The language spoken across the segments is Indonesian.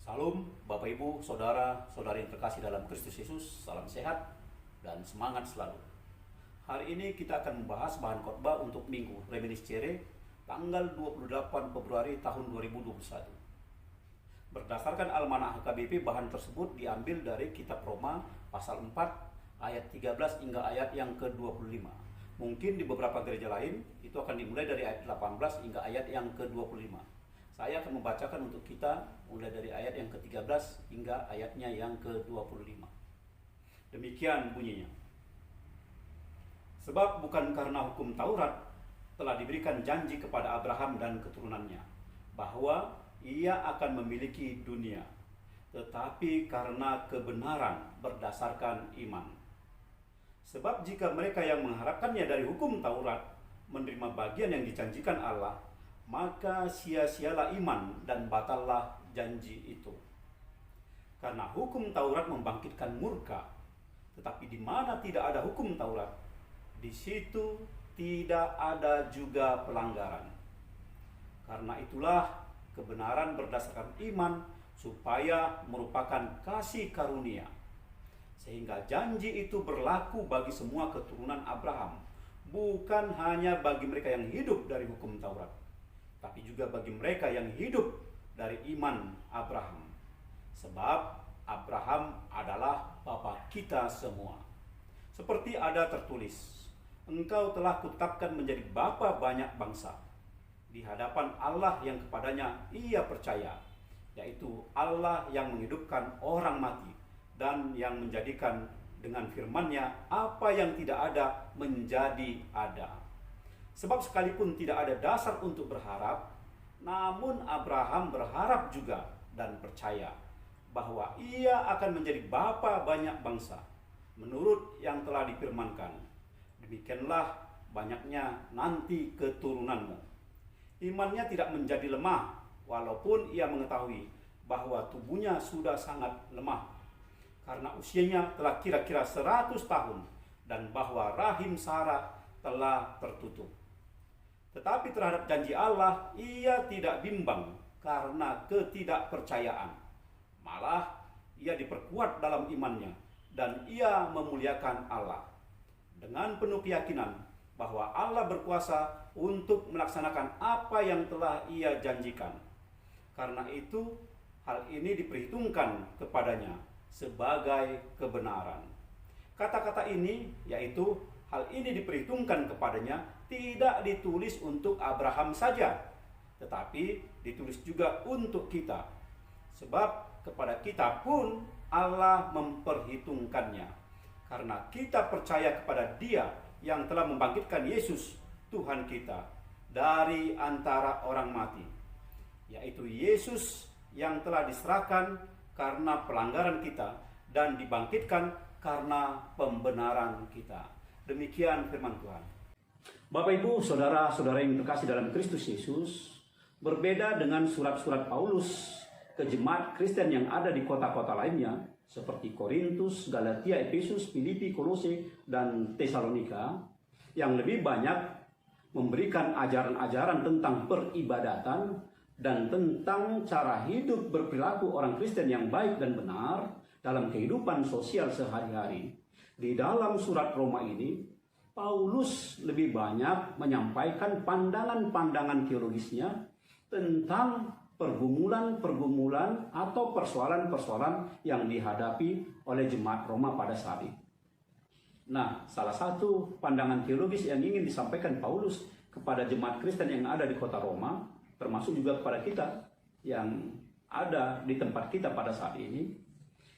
Salam Bapak Ibu, Saudara, Saudari yang terkasih dalam Kristus Yesus. Salam sehat dan semangat selalu. Hari ini kita akan membahas bahan khotbah untuk Minggu Reminiscere tanggal 28 Februari tahun 2021. Berdasarkan Almanah HKBP, bahan tersebut diambil dari kitab Roma pasal 4 ayat 13 hingga ayat yang ke-25. Mungkin di beberapa gereja lain itu akan dimulai dari ayat 18 hingga ayat yang ke-25. Saya akan membacakan untuk kita mulai dari ayat yang ke-13 hingga ayatnya yang ke-25. Demikian bunyinya. Sebab bukan karena hukum Taurat telah diberikan janji kepada Abraham dan keturunannya bahwa ia akan memiliki dunia, tetapi karena kebenaran berdasarkan iman. Sebab jika mereka yang mengharapkannya dari hukum Taurat menerima bagian yang dijanjikan Allah, maka sia-sialah iman dan batallah janji itu. Karena hukum Taurat membangkitkan murka, tetapi di mana tidak ada hukum Taurat, di situ tidak ada juga pelanggaran. Karena itulah kebenaran berdasarkan iman supaya merupakan kasih karunia, sehingga janji itu berlaku bagi semua keturunan Abraham, bukan hanya bagi mereka yang hidup dari hukum Taurat, tapi juga bagi mereka yang hidup dari iman Abraham. Sebab Abraham adalah bapa kita semua. Seperti ada tertulis, engkau telah kutetapkan menjadi bapa banyak bangsa di hadapan Allah yang kepadanya ia percaya, yaitu Allah yang menghidupkan orang mati dan yang menjadikan dengan firman-Nya apa yang tidak ada menjadi ada. Sebab sekalipun tidak ada dasar untuk berharap, namun Abraham berharap juga dan percaya bahwa ia akan menjadi bapa banyak bangsa, menurut yang telah difirmankan, demikianlah banyaknya nanti keturunanmu. Imannya tidak menjadi lemah, walaupun ia mengetahui bahwa tubuhnya sudah sangat lemah, karena usianya telah kira-kira 100 tahun, dan bahwa rahim Sarah telah tertutup. Tetapi terhadap janji Allah, ia tidak bimbang karena ketidakpercayaan. Malah ia diperkuat dalam imannya, dan ia memuliakan Allah dengan penuh keyakinan bahwa Allah berkuasa untuk melaksanakan apa yang telah ia janjikan. Karena itu, hal ini diperhitungkan kepadanya sebagai kebenaran. Kata-kata ini, yaitu hal ini diperhitungkan kepadanya, tidak ditulis untuk Abraham saja, tetapi ditulis juga untuk kita. Sebab kepada kita pun Allah memperhitungkannya, karena kita percaya kepada Dia yang telah membangkitkan Yesus Tuhan kita dari antara orang mati, yaitu Yesus yang telah diserahkan karena pelanggaran kita dan dibangkitkan karena pembenaran kita. Demikian firman Tuhan. Bapak Ibu, saudara-saudara yang terkasih dalam Kristus Yesus, berbeda dengan surat-surat Paulus ke jemaat Kristen yang ada di kota-kota lainnya seperti Korintus, Galatia, Efesus, Filipi, Kolose, dan Tesalonika, yang lebih banyak memberikan ajaran-ajaran tentang peribadatan dan tentang cara hidup berperilaku orang Kristen yang baik dan benar dalam kehidupan sosial sehari-hari. Di dalam surat Roma ini, Paulus lebih banyak menyampaikan pandangan-pandangan teologisnya tentang pergumulan-pergumulan atau persoalan-persoalan yang dihadapi oleh jemaat Roma pada saat itu. Nah, salah satu pandangan teologis yang ingin disampaikan Paulus kepada jemaat Kristen yang ada di kota Roma, termasuk juga kepada kita yang ada di tempat kita pada saat ini,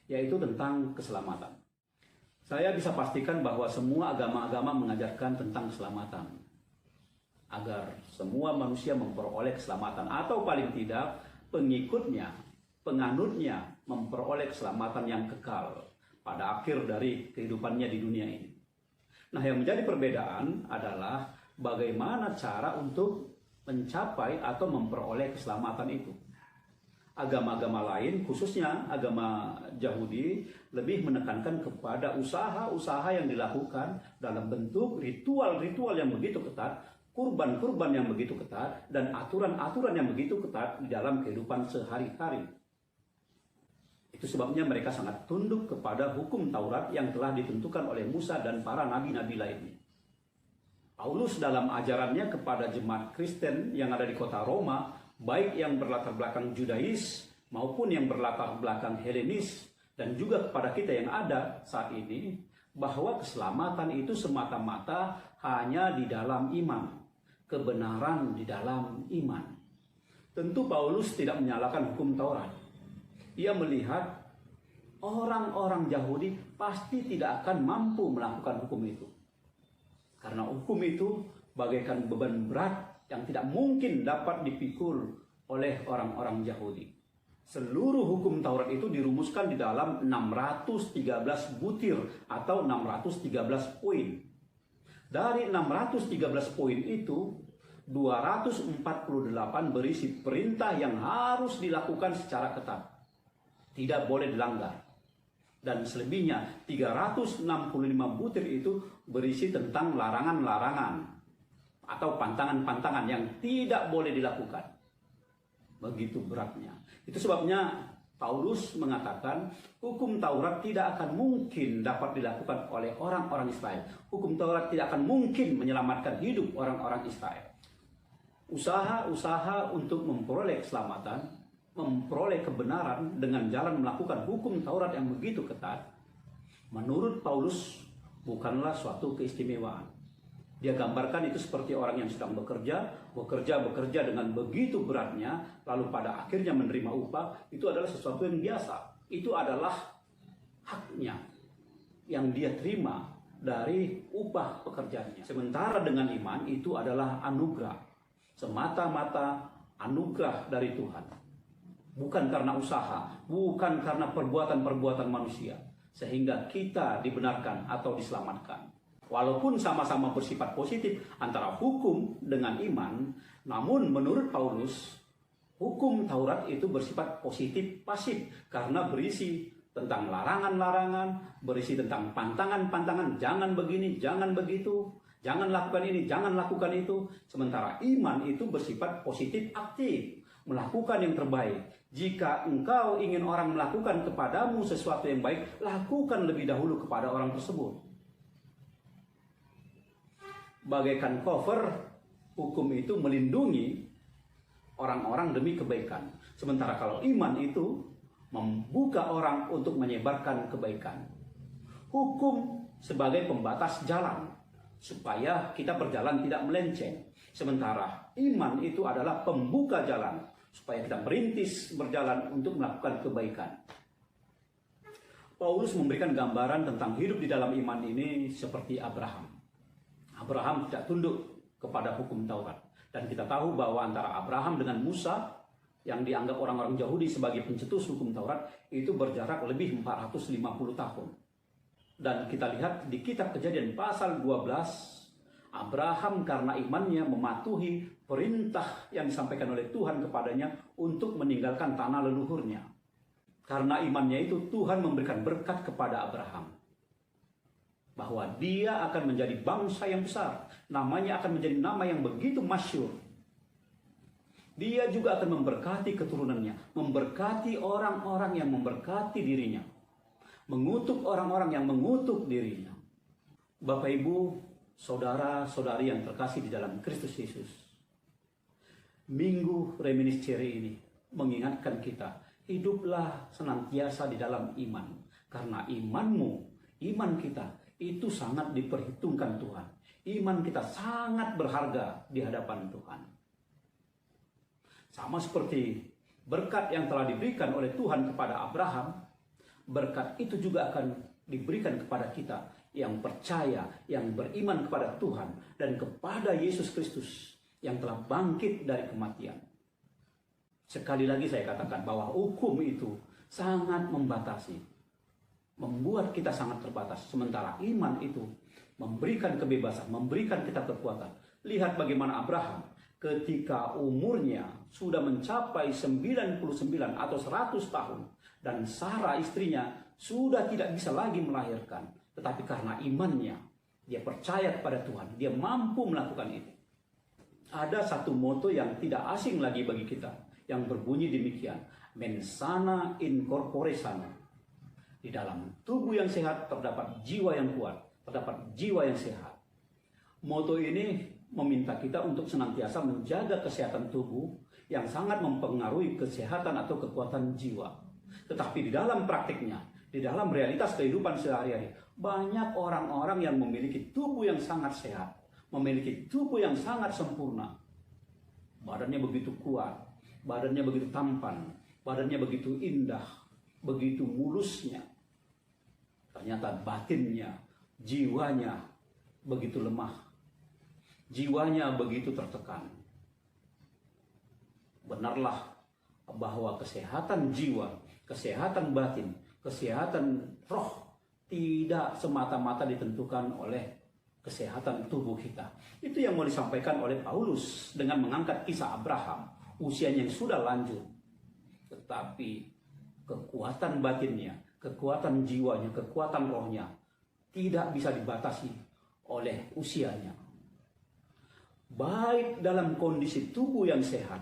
yaitu tentang keselamatan. Saya bisa pastikan bahwa semua agama-agama mengajarkan tentang keselamatan, agar semua manusia memperoleh keselamatan, atau paling tidak pengikutnya, penganutnya memperoleh keselamatan yang kekal pada akhir dari kehidupannya di dunia ini. Nah, yang menjadi perbedaan adalah bagaimana cara untuk mencapai atau memperoleh keselamatan itu. Agama-agama lain, khususnya agama Yahudi, lebih menekankan kepada usaha-usaha yang dilakukan dalam bentuk ritual-ritual yang begitu ketat, kurban-kurban yang begitu ketat, dan aturan-aturan yang begitu ketat di dalam kehidupan sehari-hari. Itu sebabnya mereka sangat tunduk kepada hukum Taurat yang telah ditentukan oleh Musa dan para nabi-nabi lainnya. Paulus dalam ajarannya kepada jemaat Kristen yang ada di kota Roma, baik yang berlatar belakang Judais maupun yang berlatar belakang Helenis, dan juga kepada kita yang ada saat ini, bahwa keselamatan itu semata-mata hanya di dalam iman, kebenaran di dalam iman. Tentu Paulus tidak menyalahkan hukum Taurat. Ia melihat orang-orang Yahudi pasti tidak akan mampu melakukan hukum itu. Karena hukum itu bagaikan beban berat yang tidak mungkin dapat dipikul oleh orang-orang Yahudi. Seluruh hukum Taurat itu dirumuskan di dalam 613 butir atau 613 poin. Dari 613 poin itu, 248 berisi perintah yang harus dilakukan secara ketat. Tidak boleh dilanggar. Dan selebihnya 365 butir itu berisi tentang larangan-larangan atau pantangan-pantangan yang tidak boleh dilakukan. Begitu beratnya. Itu sebabnya Paulus mengatakan hukum Taurat tidak akan mungkin dapat dilakukan oleh orang-orang Israel. Hukum Taurat tidak akan mungkin menyelamatkan hidup orang-orang Israel. Usaha-usaha untuk memperoleh keselamatan, memperoleh kebenaran dengan jalan melakukan hukum Taurat yang begitu ketat, menurut Paulus bukanlah suatu keistimewaan. Dia gambarkan itu seperti orang yang sedang bekerja dengan begitu beratnya, lalu pada akhirnya menerima upah. Itu adalah sesuatu yang biasa. Itu adalah haknya yang dia terima dari upah pekerjaannya. Sementara dengan iman itu adalah anugerah, semata-mata anugerah dari Tuhan. Bukan karena usaha, bukan karena perbuatan-perbuatan manusia, sehingga kita dibenarkan atau diselamatkan. Walaupun sama-sama bersifat positif antara hukum dengan iman, namun menurut Paulus, hukum Taurat itu bersifat positif pasif karena berisi tentang larangan-larangan, berisi tentang pantangan-pantangan, jangan begini, jangan begitu, jangan lakukan ini, jangan lakukan itu. Sementara iman itu bersifat positif aktif, melakukan yang terbaik. Jika engkau ingin orang melakukan kepadamu sesuatu yang baik, lakukan lebih dahulu kepada orang tersebut. Bagaikan cover, hukum itu melindungi orang-orang demi kebaikan. Sementara kalau iman itu membuka orang untuk menyebarkan kebaikan. Hukum sebagai pembatas jalan, supaya kita berjalan tidak melenceng. Sementara iman itu adalah pembuka jalan, supaya kita merintis berjalan untuk melakukan kebaikan. Paulus memberikan gambaran tentang hidup di dalam iman ini seperti Abraham. Abraham tidak tunduk kepada hukum Taurat. Dan kita tahu bahwa antara Abraham dengan Musa, yang dianggap orang-orang Yahudi sebagai pencetus hukum Taurat, itu berjarak lebih 450 tahun. Dan kita lihat di kitab Kejadian pasal 12, Abraham karena imannya mematuhi perintah yang disampaikan oleh Tuhan kepadanya untuk meninggalkan tanah leluhurnya. Karena imannya itu Tuhan memberikan berkat kepada Abraham, bahwa dia akan menjadi bangsa yang besar. Namanya akan menjadi nama yang begitu masyhur. Dia juga akan memberkati keturunannya, memberkati orang-orang yang memberkati dirinya, mengutuk orang-orang yang mengutuk dirinya. Bapak Ibu, saudara-saudari yang terkasih di dalam Kristus Yesus, Minggu Reminiscere ini mengingatkan kita, hiduplah senantiasa di dalam iman. Karena imanmu, iman kita, itu sangat diperhitungkan Tuhan. Iman kita sangat berharga di hadapan Tuhan. Sama seperti berkat yang telah diberikan oleh Tuhan kepada Abraham, berkat itu juga akan diberikan kepada kita yang percaya, yang beriman kepada Tuhan dan kepada Yesus Kristus yang telah bangkit dari kematian. Sekali lagi saya katakan bahwa hukum itu sangat membatasi, membuat kita sangat terbatas. Sementara iman itu memberikan kebebasan, memberikan kita kekuatan. Lihat bagaimana Abraham ketika umurnya sudah mencapai 99 atau 100 tahun. Dan Sarah istrinya sudah tidak bisa lagi melahirkan. Tetapi karena imannya, dia percaya kepada Tuhan, dia mampu melakukan itu. Ada satu moto yang tidak asing lagi bagi kita, yang berbunyi demikian. mens sana in corpore sano. Di dalam tubuh yang sehat terdapat jiwa yang kuat, terdapat jiwa yang sehat. Moto ini meminta kita untuk senantiasa menjaga kesehatan tubuh yang sangat mempengaruhi kesehatan atau kekuatan jiwa. Tetapi di dalam praktiknya, di dalam realitas kehidupan sehari-hari, banyak orang-orang yang memiliki tubuh yang sangat sehat, memiliki tubuh yang sangat sempurna. Badannya begitu kuat, badannya begitu tampan, badannya begitu indah, begitu mulusnya. Ternyata batinnya, jiwanya begitu lemah, jiwanya begitu tertekan. Benarlah bahwa kesehatan jiwa, kesehatan batin, kesehatan roh tidak semata-mata ditentukan oleh kesehatan tubuh kita. Itu yang mau disampaikan oleh Paulus dengan mengangkat kisah Abraham, usianya yang sudah lanjut. Tetapi kekuatan batinnya, kekuatan jiwanya, kekuatan rohnya tidak bisa dibatasi oleh usianya. Baik dalam kondisi tubuh yang sehat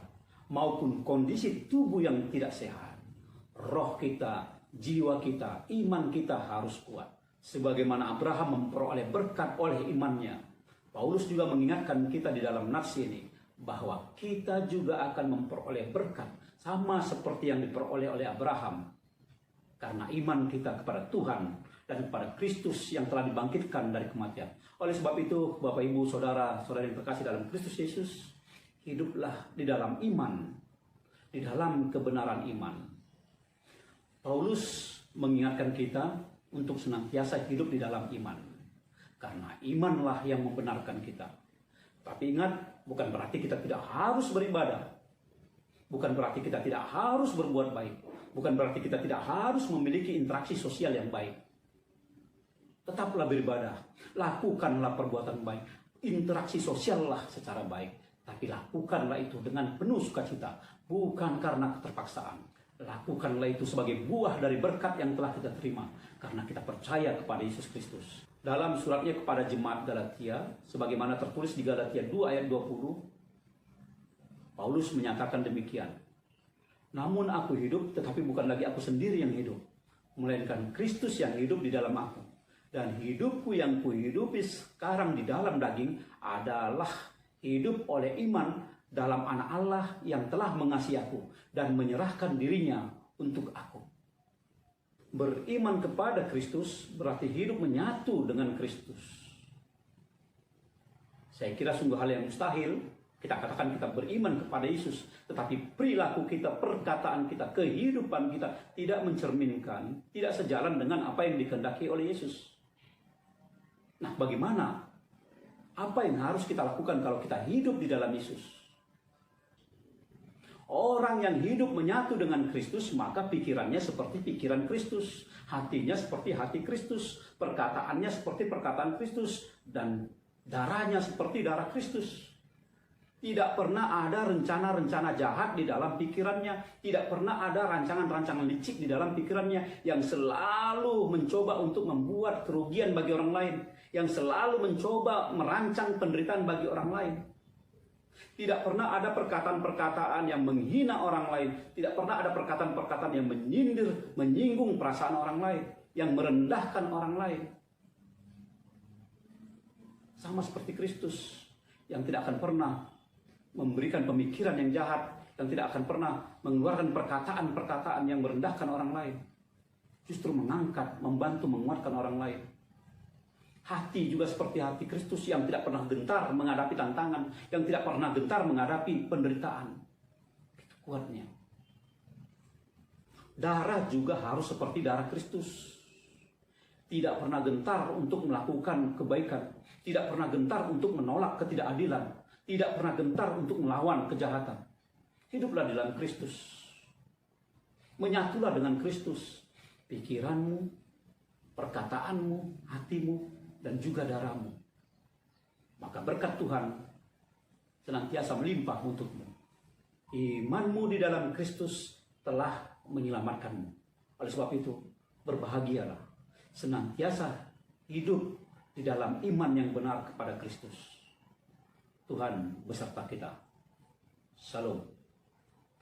maupun kondisi tubuh yang tidak sehat, roh kita, jiwa kita, iman kita harus kuat. Sebagaimana Abraham memperoleh berkat oleh imannya, Paulus juga mengingatkan kita di dalam nats ini bahwa kita juga akan memperoleh berkat sama seperti yang diperoleh oleh Abraham, karena iman kita kepada Tuhan dan kepada Kristus yang telah dibangkitkan dari kematian. Oleh sebab itu, Bapak Ibu Saudara yang terkasih dalam Kristus Yesus, hiduplah di dalam iman, di dalam kebenaran iman. Paulus mengingatkan kita untuk senantiasa hidup di dalam iman, karena imanlah yang membenarkan kita. Tapi ingat, bukan berarti kita tidak harus beribadah, bukan berarti kita tidak harus berbuat baik, bukan berarti kita tidak harus memiliki interaksi sosial yang baik. Tetaplah beribadah, lakukanlah perbuatan baik, interaksi sosiallah secara baik, tapi lakukanlah itu dengan penuh sukacita, bukan karena keterpaksaan. Lakukanlah itu sebagai buah dari berkat yang telah kita terima, karena kita percaya kepada Yesus Kristus. Dalam suratnya kepada jemaat Galatia, sebagaimana tertulis di Galatia 2 ayat 20, Paulus menyatakan demikian. Namun aku hidup, tetapi bukan lagi aku sendiri yang hidup, melainkan Kristus yang hidup di dalam aku. Dan hidupku yang kuhidupi sekarang di dalam daging adalah hidup oleh iman dalam anak Allah yang telah mengasihi aku dan menyerahkan dirinya untuk aku. Beriman kepada Kristus berarti hidup menyatu dengan Kristus. Saya kira sungguh hal yang mustahil kita katakan kita beriman kepada Yesus, tetapi perilaku kita, perkataan kita, kehidupan kita tidak mencerminkan, tidak sejalan dengan apa yang dikehendaki oleh Yesus. Nah, bagaimana? Apa yang harus kita lakukan kalau kita hidup di dalam Yesus? Orang yang hidup menyatu dengan Kristus, maka pikirannya seperti pikiran Kristus, hatinya seperti hati Kristus, perkataannya seperti perkataan Kristus, dan darahnya seperti darah Kristus. Tidak pernah ada rencana-rencana jahat di dalam pikirannya, tidak pernah ada rancangan-rancangan licik di dalam pikirannya yang selalu mencoba untuk membuat kerugian bagi orang lain, yang selalu mencoba merancang penderitaan bagi orang lain. Tidak pernah ada perkataan-perkataan yang menghina orang lain. Tidak pernah ada perkataan-perkataan yang menyindir, menyinggung perasaan orang lain, yang merendahkan orang lain. Sama seperti Kristus yang tidak akan pernah memberikan pemikiran yang jahat, yang tidak akan pernah mengeluarkan perkataan-perkataan yang merendahkan orang lain. Justru mengangkat, membantu, menguatkan orang lain. Hati juga seperti hati Kristus yang tidak pernah gentar menghadapi tantangan, yang tidak pernah gentar menghadapi penderitaan. Itu kuatnya. Darah juga harus seperti darah Kristus. Tidak pernah gentar untuk melakukan kebaikan, tidak pernah gentar untuk menolak ketidakadilan, tidak pernah gentar untuk melawan kejahatan. Hiduplah di dalam Kristus. Menyatulah dengan Kristus. Pikiranmu, perkataanmu, hatimu, dan juga darahmu. Maka berkat Tuhan senantiasa melimpah untukmu. Imanmu di dalam Kristus telah menyelamatkanmu. Oleh sebab itu, berbahagialah. Senantiasa hidup di dalam iman yang benar kepada Kristus. Tuhan beserta kita. Shalom.